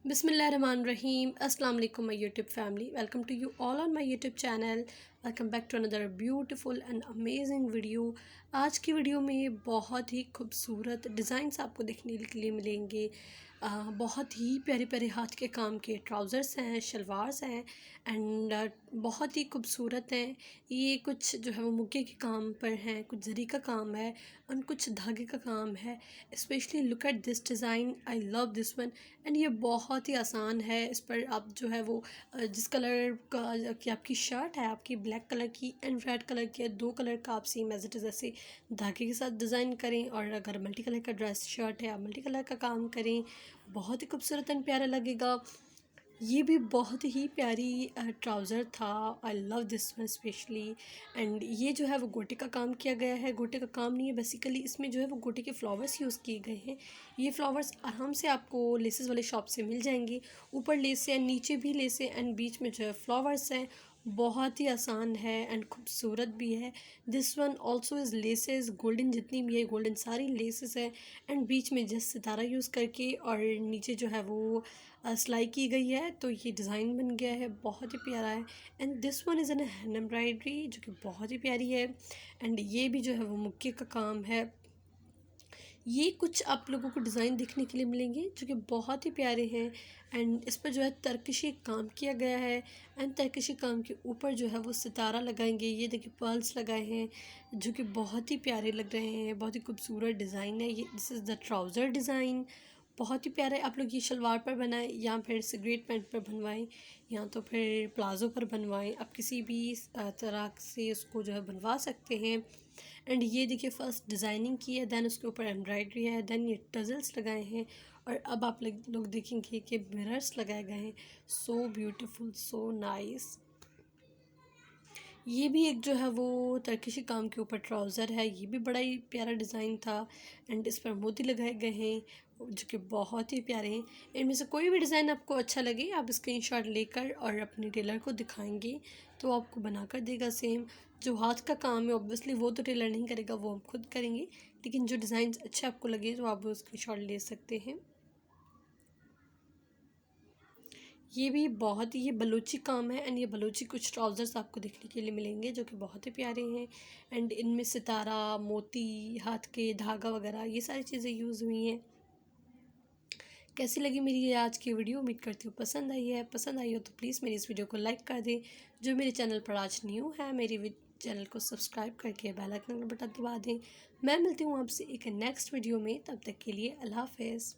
Bismillahirrahmanirrahim. Assalamu alaikum my YouTube family. Welcome to you all on my YouTube channel. Welcome back to another beautiful and amazing video. आज की video में बहुत ही खूबसूरत designs आपको देखने के लिए मिलेंगे। बहुत ही प्यारे प्यारे हाथ के काम के ट्राउज़र्स हैं, शलवार्स हैं एंड बहुत ही खूबसूरत हैं। ये कुछ जो है वो मुक्के के काम पर हैं, कुछ जरी का काम है और कुछ धागे का काम है। Specially look at this design, I love this one. And ये बहुत ही आसान है। इस पर आप जो है वो जिस कलर का कि आपकी शर्ट है, आपकी ब्लैक कलर की एंड रेड कलर की, दो कलर का आप सेम एज इट इज़ ऐसे धागे के साथ डिज़ाइन करें। और अगर मल्टी कलर का ड्रेस शर्ट है, आप मल्टी कलर का काम करें, बहुत ही खूबसूरत एंड प्यारा लगेगा। ये भी बहुत ही प्यारी ट्राउज़र था। I love this one specially. And ये जो है वो गोटे का काम किया गया है। गोटे का काम नहीं है, बेसिकली इसमें जो है वो गोटे के फ्लावर्स यूज़ किए गए हैं। ये फ्लावर्स आराम से आपको लेसेस वाले शॉप से मिल जाएंगे। ऊपर लेस है, नीचे भी लेस है एंड बीच में जो है फ्लावर्स हैं। बहुत ही आसान है एंड खूबसूरत भी है। This one also is laces golden, जितनी भी है गोल्डन सारी लेसेस है एंड बीच में जस्ट सितारा यूज़ करके और नीचे जो है वो सिलाई की गई है। तो ये डिज़ाइन बन गया है, बहुत ही प्यारा है। And this one is an hand embroidery जो कि बहुत ही प्यारी है। एंड ये भी जो है वो मुक्के का काम है। ये कुछ आप लोगों को डिज़ाइन देखने के लिए मिलेंगे जो कि बहुत ही प्यारे हैं। एंड इस पर जो है तरकशी काम किया गया है एंड तरकशी काम के ऊपर जो है वो सितारा लगाएंगे। ये देखिए पर्ल्स लगाए हैं जो कि बहुत ही प्यारे लग रहे हैं। बहुत ही खूबसूरत डिज़ाइन है ये। This is the trouser design, बहुत ही प्यारा है। आप लोग ये शलवार पर बनाएं या फिर सिगरेट पैंट पर बनवाएं या तो फिर प्लाज़ो पर बनवाएं। आप किसी भी तरह से उसको जो है बनवा सकते हैं। एंड ये देखिए फर्स्ट डिज़ाइनिंग की है, दैन उसके ऊपर एम्ब्रॉयडरी है, दैन ये टजल्स लगाए हैं। और अब आप लोग देखेंगे कि मिरर्स लगाए गए हैं। So beautiful, so nice. ये भी एक जो है वो तरकशी काम के ऊपर ट्राउज़र है। ये भी बड़ा ही प्यारा डिज़ाइन था एंड इस पर मोती लगाए गए हैं जो कि बहुत ही प्यारे हैं। इनमें से कोई भी डिज़ाइन आपको अच्छा लगे, आप स्क्रीनशॉट लेकर और अपने टेलर को दिखाएंगे तो आपको बना कर देगा सेम। जो हाथ का काम है ऑब्वियसली वो तो टेलर नहीं करेगा, वो हम खुद करेंगे। लेकिन जो डिज़ाइन अच्छे आपको लगे तो आप वो स्क्रीनशॉट ले सकते हैं। ये भी बहुत ही ये बलूची काम है एंड ये बलूची कुछ ट्राउज़र्स आपको देखने के लिए मिलेंगे जो कि बहुत ही प्यारे हैं। एंड इनमें सितारा, मोती, हाथ के धागा वगैरह ये सारी चीज़ें यूज़ हुई हैं। कैसी लगी मेरी ये आज की वीडियो? उम्मीद करती हूँ पसंद आई है। पसंद आई हो तो प्लीज़ मेरी इस वीडियो को लाइक कर दें। जो मेरे चैनल पर आज न्यू है, मेरी चैनल को सब्सक्राइब करके बेल आइकन का बटन दबा दें। मैं मिलती हूँ आपसे एक नेक्स्ट वीडियो में, तब तक के लिए अल्लाह हाफ़िज़।